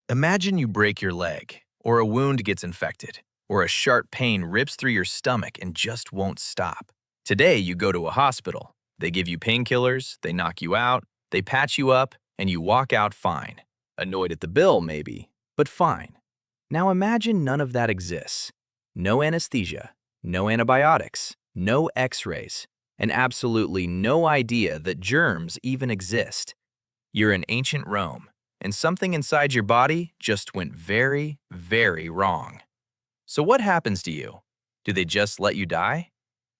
Imagine you break your leg, or a wound gets infected, or a sharp pain rips through your stomach and just won't stop. Today, you go to a hospital. They give you painkillers, they knock you out, they patch you up, and you walk out fine. Annoyed at the bill, maybe, but fine. Now imagine none of that exists. No anesthesia, no antibiotics, no x-rays, and absolutely no idea that germs even exist. You're in ancient Rome, and something inside your body just went very, very wrong. So what happens to you? Do they just let you die?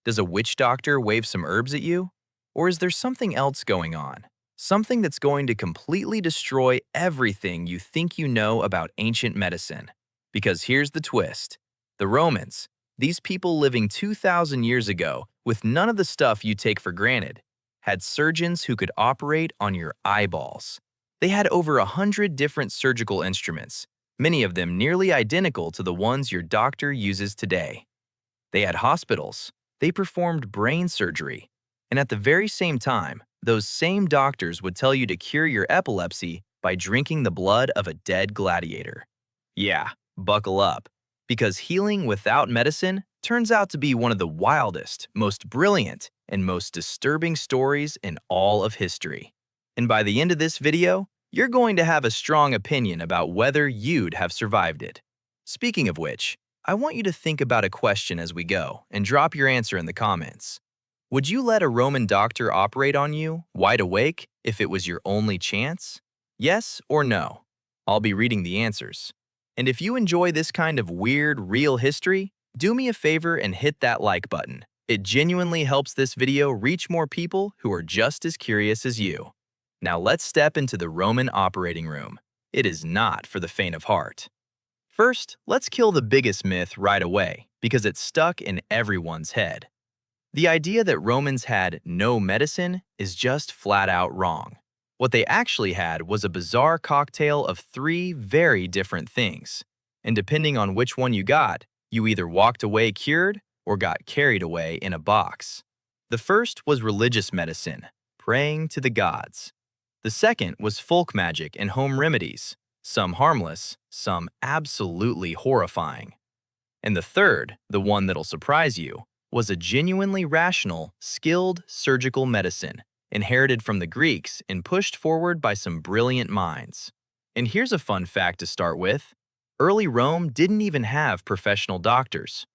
Does a witch doctor wave some herbs at you? Or is there something else going on? Something that's going to completely destroy everything you think you know about ancient medicine. Because here's the twist. The Romans, these people living 2,000 years ago with none of the stuff you take for granted, had surgeons who could operate on your eyeballs. They had over 100 different surgical instruments, many of them nearly identical to the ones your doctor uses today. They had hospitals. They performed brain surgery. And at the very same time, those same doctors would tell you to cure your epilepsy by drinking the blood of a dead gladiator. Yeah, buckle up, because healing without medicine turns out to be one of the wildest, most brilliant, and most disturbing stories in all of history. And by the end of this video, you're going to have a strong opinion about whether you'd have survived it. Speaking of which, I want you to think about a question as we go and drop your answer in the comments. Would you let a Roman doctor operate on you, wide awake, if it was your only chance? Yes or no? I'll be reading the answers. And if you enjoy this kind of weird, real history, do me a favor and hit that like button. It genuinely helps this video reach more people who are just as curious as you. Now let's step into the Roman operating room. It is not for the faint of heart. First, let's kill the biggest myth right away, because it's stuck in everyone's head. The idea that Romans had no medicine is just flat out wrong. What they actually had was a bizarre cocktail of three very different things. And depending on which one you got, you either walked away cured or got carried away in a box. The first was religious medicine, praying to the gods. The second was folk magic and home remedies, some harmless, some absolutely horrifying. And the third, the one that'll surprise you, was a genuinely rational, skilled surgical medicine, inherited from the Greeks and pushed forward by some brilliant minds. And here's a fun fact to start with. Early Rome didn't even have professional doctors.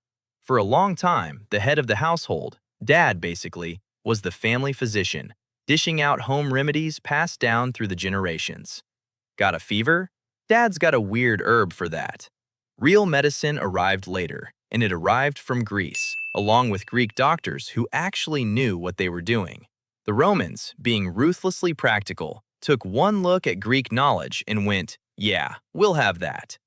For a long time, the head of the household, dad basically, was the family physician, dishing out home remedies passed down through the generations. Got a fever? Dad's got a weird herb for that. Real medicine arrived later, and it arrived from Greece, along with Greek doctors who actually knew what they were doing. The Romans, being ruthlessly practical, took one look at Greek knowledge and went, yeah, we'll have that.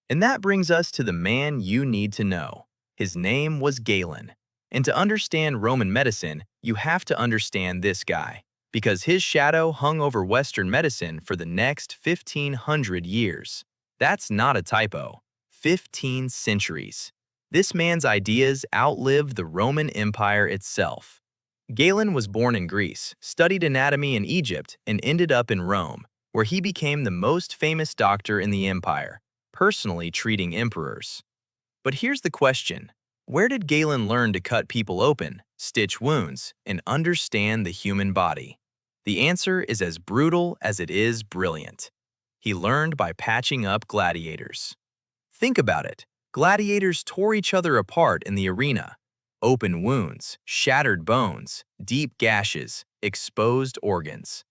And that brings us to the man you need to know. His name was Galen. And to understand Roman medicine, you have to understand this guy, because his shadow hung over Western medicine for the next 1,500 years. That's not a typo. 15 centuries. This man's ideas outlived the Roman Empire itself. Galen was born in Greece, studied anatomy in Egypt, and ended up in Rome, where he became the most famous doctor in the empire, personally treating emperors. But here's the question. Where did Galen learn to cut people open, stitch wounds, and understand the human body? The answer is as brutal as it is brilliant. He learned by patching up gladiators. Think about it. Gladiators tore each other apart in the arena. Open wounds, shattered bones, deep gashes, exposed organs.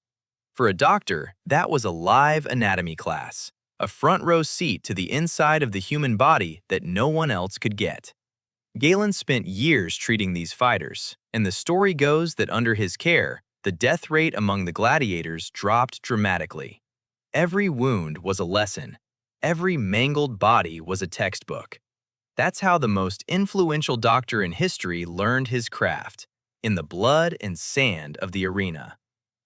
For a doctor, that was a live anatomy class, a front row seat to the inside of the human body that no one else could get. Galen spent years treating these fighters, and the story goes that under his care, the death rate among the gladiators dropped dramatically. Every wound was a lesson. Every mangled body was a textbook. That's how the most influential doctor in history learned his craft, in the blood and sand of the arena.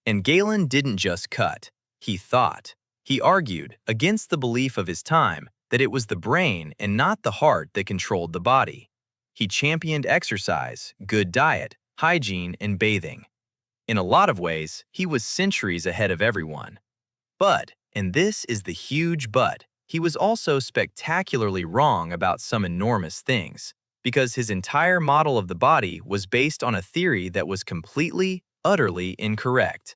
And Galen didn't just cut, he thought. He argued, against the belief of his time, that it was the brain and not the heart that controlled the body. He championed exercise, good diet, hygiene, and bathing. In a lot of ways, he was centuries ahead of everyone. But, and this is the huge but, He was also spectacularly wrong about some enormous things, because his entire model of the body was based on a theory that was completely, utterly incorrect.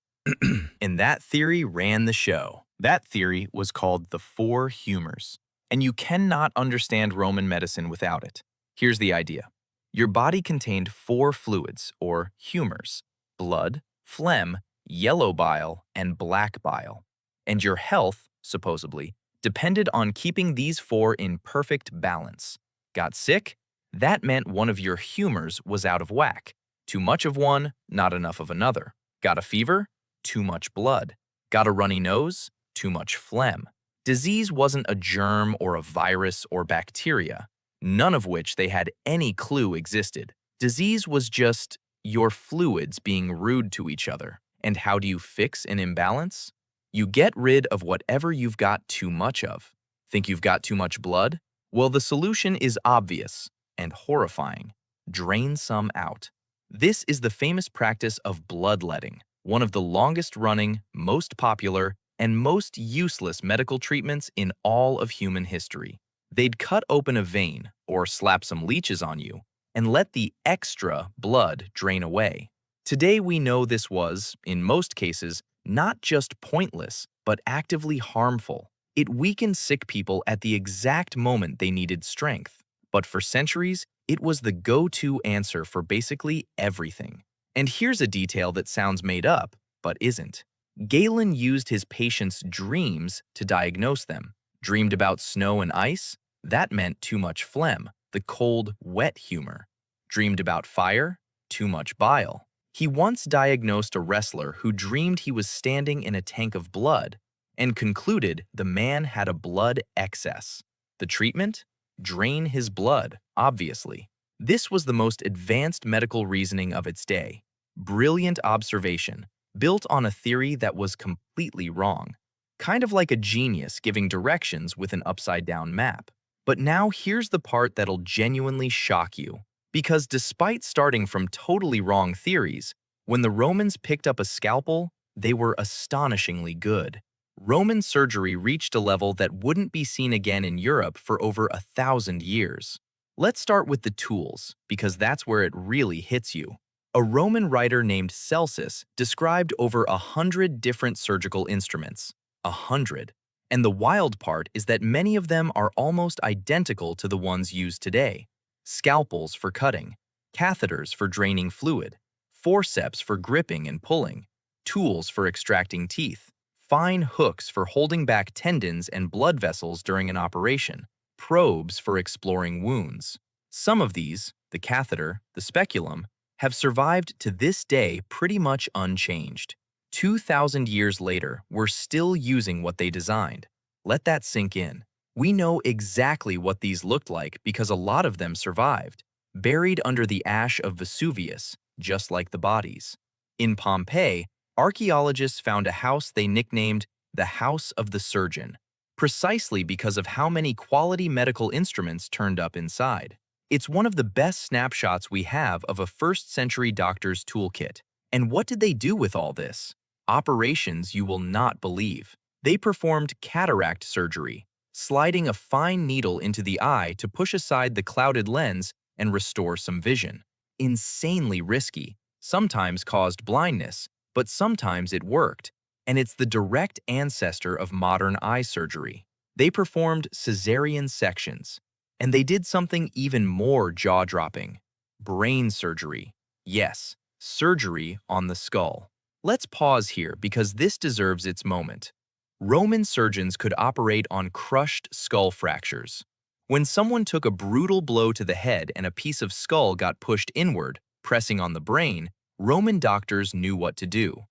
And that theory ran the show. That theory was called the four humors. And you cannot understand Roman medicine without it. Here's the idea. Your body contained four fluids, or humors: blood, phlegm, yellow bile, and black bile. And your health, supposedly, depended on keeping these four in perfect balance. Got sick? That meant one of your humors was out of whack. Too much of one, not enough of another. Got a fever? Too much blood. Got a runny nose? Too much phlegm. Disease wasn't a germ or a virus or bacteria, none of which they had any clue existed. Disease was just your fluids being rude to each other. And how do you fix an imbalance? You get rid of whatever you've got too much of. Think you've got too much blood? Well, the solution is obvious and horrifying. Drain some out. This is the famous practice of bloodletting, one of the longest-running, most popular, and most useless medical treatments in all of human history. They'd cut open a vein or slap some leeches on you and let the extra blood drain away. Today we know this was, in most cases, not just pointless, but actively harmful. It weakened sick people at the exact moment they needed strength. But for centuries, it was the go-to answer for basically everything. And here's a detail that sounds made up, but isn't. Galen used his patients' dreams to diagnose them. Dreamed about snow and ice? That meant too much phlegm, the cold, wet humor. Dreamed about fire? Too much bile. He once diagnosed a wrestler who dreamed he was standing in a tank of blood and concluded the man had a blood excess. The treatment? Drain his blood, obviously. This was the most advanced medical reasoning of its day. Brilliant observation, built on a theory that was completely wrong. Kind of like a genius giving directions with an upside-down map. But now here's the part that'll genuinely shock you. Because despite starting from totally wrong theories, when the Romans picked up a scalpel, they were astonishingly good. Roman surgery reached a level that wouldn't be seen again in Europe for over 1,000 years. Let's start with the tools, because that's where it really hits you. A Roman writer named Celsus described over 100 different surgical instruments. 100. And the wild part is that many of them are almost identical to the ones used today. Scalpels for cutting, catheters for draining fluid, forceps for gripping and pulling, tools for extracting teeth, fine hooks for holding back tendons and blood vessels during an operation, probes for exploring wounds. Some of these, the catheter, the speculum, have survived to this day pretty much unchanged. 2,000 years later, we're still using what they designed. Let that sink in. We know exactly what these looked like because a lot of them survived, buried under the ash of Vesuvius, just like the bodies. In Pompeii, archaeologists found a house they nicknamed the House of the Surgeon, precisely because of how many quality medical instruments turned up inside. It's one of the best snapshots we have of a first-century doctor's toolkit. And what did they do with all this? Operations you will not believe. They performed cataract surgery, sliding a fine needle into the eye to push aside the clouded lens and restore some vision. Insanely risky, sometimes caused blindness, but sometimes it worked, and it's the direct ancestor of modern eye surgery. They performed cesarean sections, and they did something even more jaw-dropping: brain surgery. Yes, surgery on the skull. Let's pause here because this deserves its moment. Roman surgeons could operate on crushed skull fractures. When someone took a brutal blow to the head and a piece of skull got pushed inward, pressing on the brain, Roman doctors knew what to do.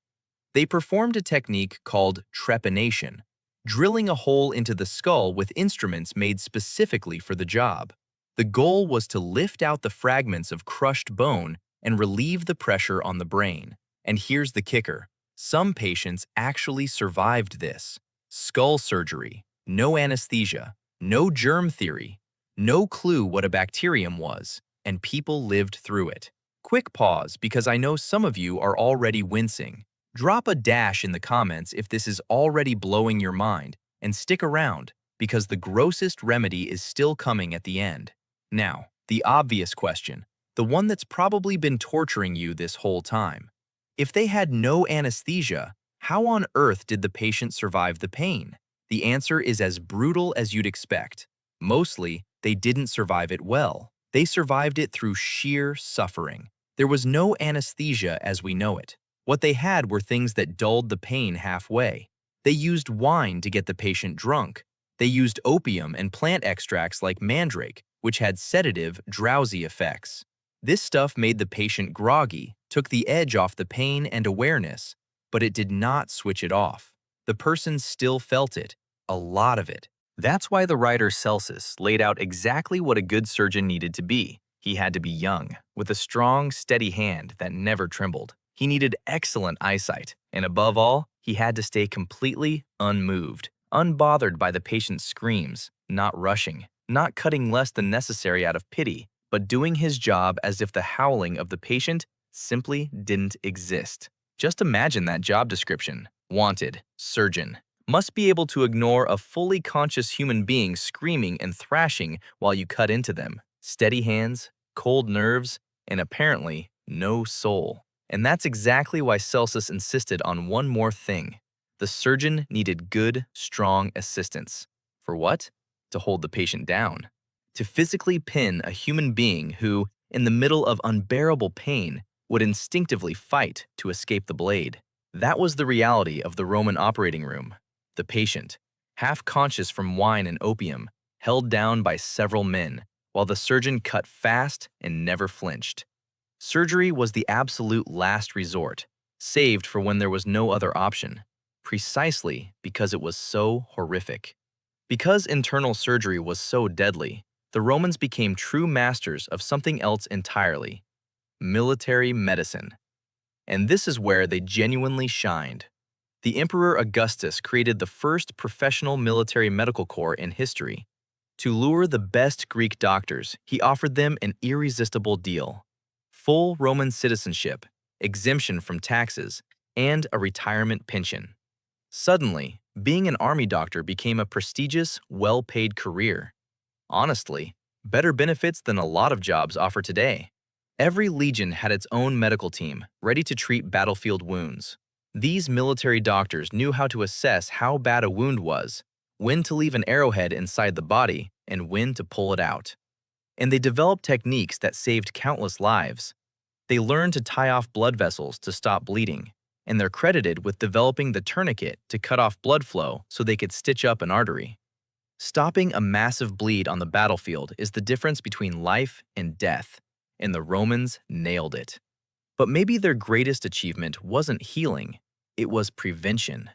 They performed a technique called trepanation, drilling a hole into the skull with instruments made specifically for the job. The goal was to lift out the fragments of crushed bone and relieve the pressure on the brain. And here's the kicker. Some patients actually survived this. Skull surgery, no anesthesia, no germ theory, no clue what a bacterium was, and people lived through it. Quick pause because I know some of you are already wincing. Drop a dash in the comments if this is already blowing your mind, and stick around, because the grossest remedy is still coming at the end. Now, the obvious question, the one that's probably been torturing you this whole time. If they had no anesthesia, how on earth did the patient survive the pain? The answer is as brutal as you'd expect. Mostly, they didn't survive it well. They survived it through sheer suffering. There was no anesthesia as we know it. What they had were things that dulled the pain halfway. They used wine to get the patient drunk. They used opium and plant extracts like mandrake, which had sedative, drowsy effects. This stuff made the patient groggy, took the edge off the pain and awareness, but it did not switch it off. The person still felt it, a lot of it. That's why the writer Celsus laid out exactly what a good surgeon needed to be. He had to be young, with a strong, steady hand that never trembled. He needed excellent eyesight, and above all, he had to stay completely unmoved, unbothered by the patient's screams, not rushing, not cutting less than necessary out of pity, but doing his job as if the howling of the patient simply didn't exist. Just imagine that job description. Wanted, surgeon. Must be able to ignore a fully conscious human being screaming and thrashing while you cut into them. Steady hands, cold nerves, and apparently no soul. And that's exactly why Celsus insisted on one more thing. The surgeon needed good, strong assistance. For what? To hold the patient down. To physically pin a human being who, in the middle of unbearable pain, would instinctively fight to escape the blade. That was the reality of the Roman operating room. The patient, half conscious from wine and opium, held down by several men, while the surgeon cut fast and never flinched. Surgery was the absolute last resort, saved for when there was no other option, precisely because it was so horrific. Because internal surgery was so deadly, the Romans became true masters of something else entirely: military medicine. And this is where they genuinely shined. The Emperor Augustus created the first professional military medical corps in history. To lure the best Greek doctors, he offered them an irresistible deal: full Roman citizenship, exemption from taxes, and a retirement pension. Suddenly, being an army doctor became a prestigious, well-paid career. Honestly, better benefits than a lot of jobs offer today. Every legion had its own medical team, ready to treat battlefield wounds. These military doctors knew how to assess how bad a wound was, when to leave an arrowhead inside the body, and when to pull it out. And they developed techniques that saved countless lives. They learned to tie off blood vessels to stop bleeding, and they're credited with developing the tourniquet to cut off blood flow so they could stitch up an artery. Stopping a massive bleed on the battlefield is the difference between life and death, and the Romans nailed it. But maybe their greatest achievement wasn't healing, it was prevention.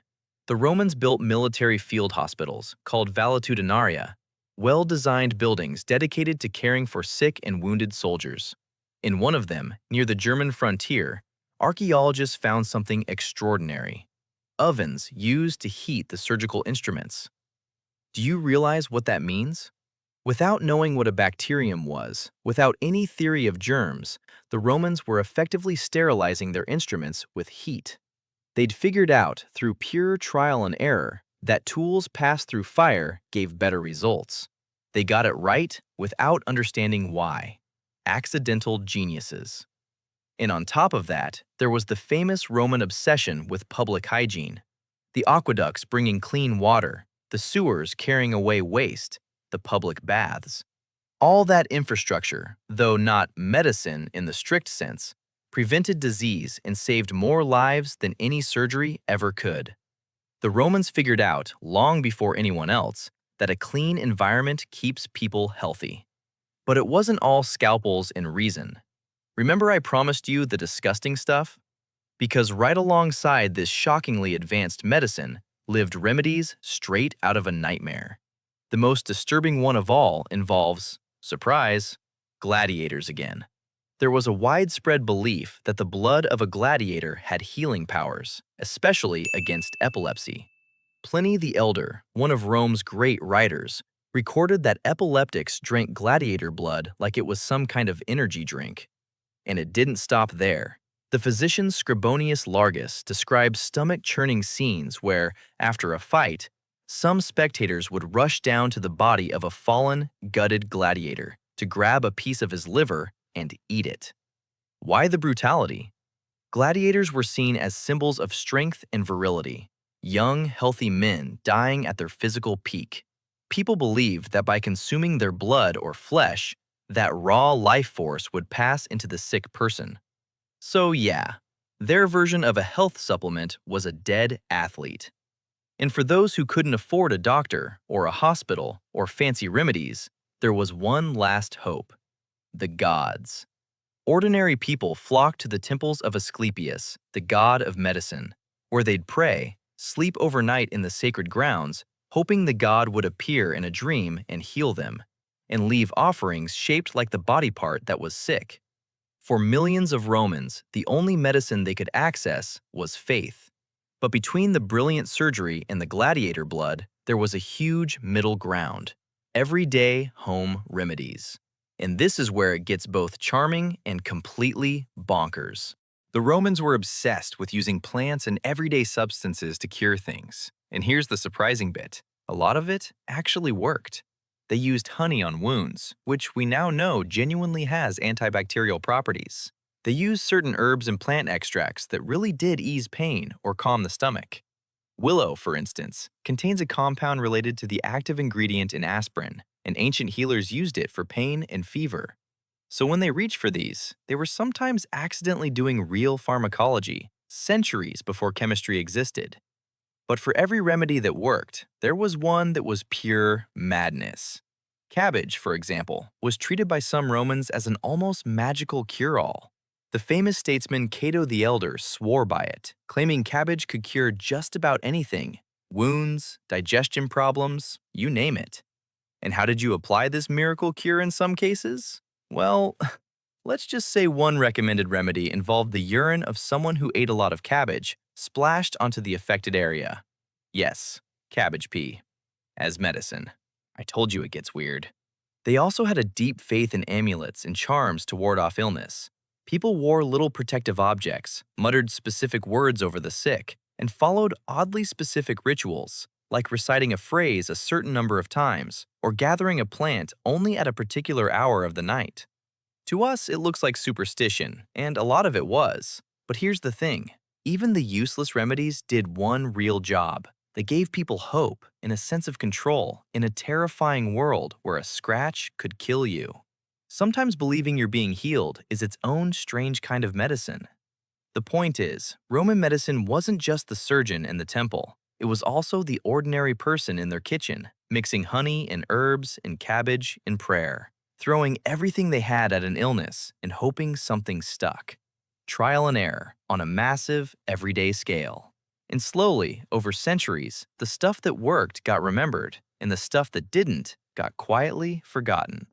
The Romans built military field hospitals, called valetudinaria, well-designed buildings dedicated to caring for sick and wounded soldiers. In one of them, near the German frontier, archaeologists found something extraordinary: ovens used to heat the surgical instruments. Do you realize what that means? Without knowing what a bacterium was, without any theory of germs, the Romans were effectively sterilizing their instruments with heat. They'd figured out, through pure trial and error, that tools passed through fire gave better results. They got it right without understanding why. Accidental geniuses. And on top of that, there was the famous Roman obsession with public hygiene. The aqueducts bringing clean water, the sewers carrying away waste, the public baths. All that infrastructure, though not medicine in the strict sense, prevented disease and saved more lives than any surgery ever could. The Romans figured out, long before anyone else, that a clean environment keeps people healthy. But it wasn't all scalpels and reason. Remember I promised you the disgusting stuff? Because right alongside this shockingly advanced medicine lived remedies straight out of a nightmare. The most disturbing one of all involves, surprise, gladiators again. There was a widespread belief that the blood of a gladiator had healing powers, especially against epilepsy. Pliny the Elder, one of Rome's great writers, recorded that epileptics drank gladiator blood like it was some kind of energy drink. And it didn't stop there. The physician Scribonius Largus describes stomach-churning scenes where, after a fight, Some spectators would rush down to the body of a fallen, gutted gladiator to grab a piece of his liver and eat it. Why the brutality? Gladiators were seen as symbols of strength and virility, young, healthy men dying at their physical peak. People believed that by consuming their blood or flesh, that raw life force would pass into the sick person. So yeah, their version of a health supplement was a dead athlete. And for those who couldn't afford a doctor or a hospital or fancy remedies, there was one last hope: the gods. Ordinary people flocked to the temples of Asclepius, the god of medicine, where they'd pray, sleep overnight in the sacred grounds, hoping the god would appear in a dream and heal them, and leave offerings shaped like the body part that was sick. For millions of Romans, the only medicine they could access was faith. But between the brilliant surgery and the gladiator blood, there was a huge middle ground: everyday home remedies. And this is where it gets both charming and completely bonkers. The Romans were obsessed with using plants and everyday substances to cure things. And here's the surprising bit: a lot of it actually worked. They used honey on wounds, which we now know genuinely has antibacterial properties. They used certain herbs and plant extracts that really did ease pain or calm the stomach. Willow, for instance, contains a compound related to the active ingredient in aspirin, and ancient healers used it for pain and fever. So when they reached for these, they were sometimes accidentally doing real pharmacology, centuries before chemistry existed. But for every remedy that worked, there was one that was pure madness. Cabbage, for example, was treated by some Romans as an almost magical cure-all. The famous statesman Cato the Elder swore by it, claiming cabbage could cure just about anything: wounds, digestion problems, you name it. And how did you apply this miracle cure in some cases? Well, let's just say one recommended remedy involved the urine of someone who ate a lot of cabbage splashed onto the affected area. Yes, cabbage pee. As medicine. I told you it gets weird. They also had a deep faith in amulets and charms to ward off illness. People wore little protective objects, muttered specific words over the sick, and followed oddly specific rituals, like reciting a phrase a certain number of times or gathering a plant only at a particular hour of the night. To us, it looks like superstition, and a lot of it was. But here's the thing: even the useless remedies did one real job. They gave people hope and a sense of control in a terrifying world where a scratch could kill you. Sometimes believing you're being healed is its own strange kind of medicine. The point is, Roman medicine wasn't just the surgeon in the temple. It was also the ordinary person in their kitchen, mixing honey and herbs and cabbage in prayer, throwing everything they had at an illness and hoping something stuck. Trial and error on a massive, everyday scale. And slowly, over centuries, the stuff that worked got remembered, and the stuff that didn't got quietly forgotten.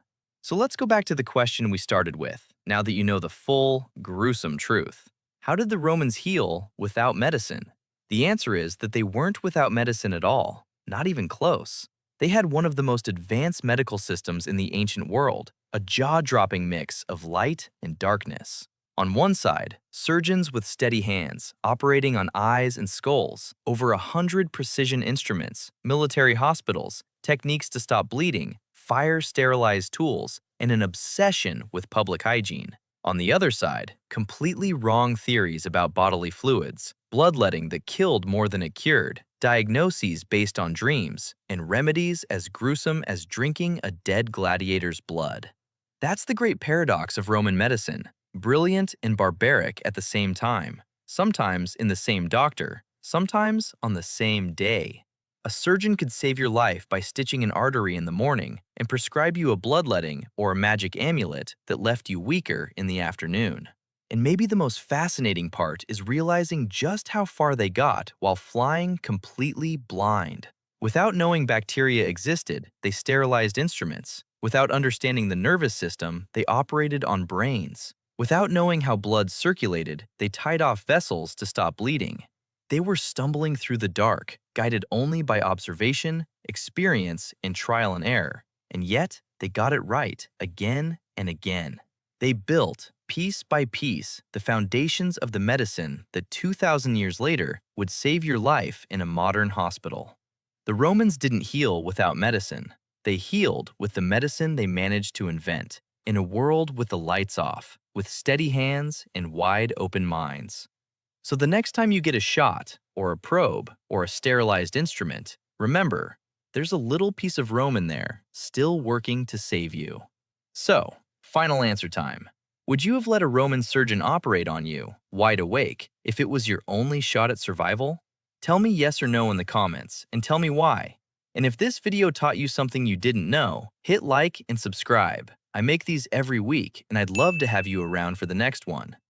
So let's go back to the question we started with, now that you know the full, gruesome truth. How did the Romans heal without medicine? The answer is that they weren't without medicine at all, not even close. They had one of the most advanced medical systems in the ancient world, a jaw-dropping mix of light and darkness. On one side, surgeons with steady hands, operating on eyes and skulls, over 100 precision instruments, military hospitals, techniques to stop bleeding, fire-sterilized tools, and an obsession with public hygiene. On the other side, completely wrong theories about bodily fluids, bloodletting that killed more than it cured, diagnoses based on dreams, and remedies as gruesome as drinking a dead gladiator's blood. That's the great paradox of Roman medicine: brilliant and barbaric at the same time, sometimes in the same doctor, sometimes on the same day. A surgeon could save your life by stitching an artery in the morning and prescribe you a bloodletting or a magic amulet that left you weaker in the afternoon. And maybe the most fascinating part is realizing just how far they got while flying completely blind. Without knowing bacteria existed, they sterilized instruments. Without understanding the nervous system, they operated on brains. Without knowing how blood circulated, they tied off vessels to stop bleeding. They were stumbling through the dark, guided only by observation, experience, and trial and error. And yet, they got it right again and again. They built, piece by piece, the foundations of the medicine that 2,000 years later would save your life in a modern hospital. The Romans didn't heal without medicine. They healed with the medicine they managed to invent, in a world with the lights off, with steady hands and wide open minds. So the next time you get a shot, or a probe, or a sterilized instrument, remember, there's a little piece of Roman there, still working to save you. So, final answer time. Would you have let a Roman surgeon operate on you, wide awake, if it was your only shot at survival? Tell me yes or no in the comments, and tell me why. And if this video taught you something you didn't know, hit like and subscribe. I make these every week, and I'd love to have you around for the next one.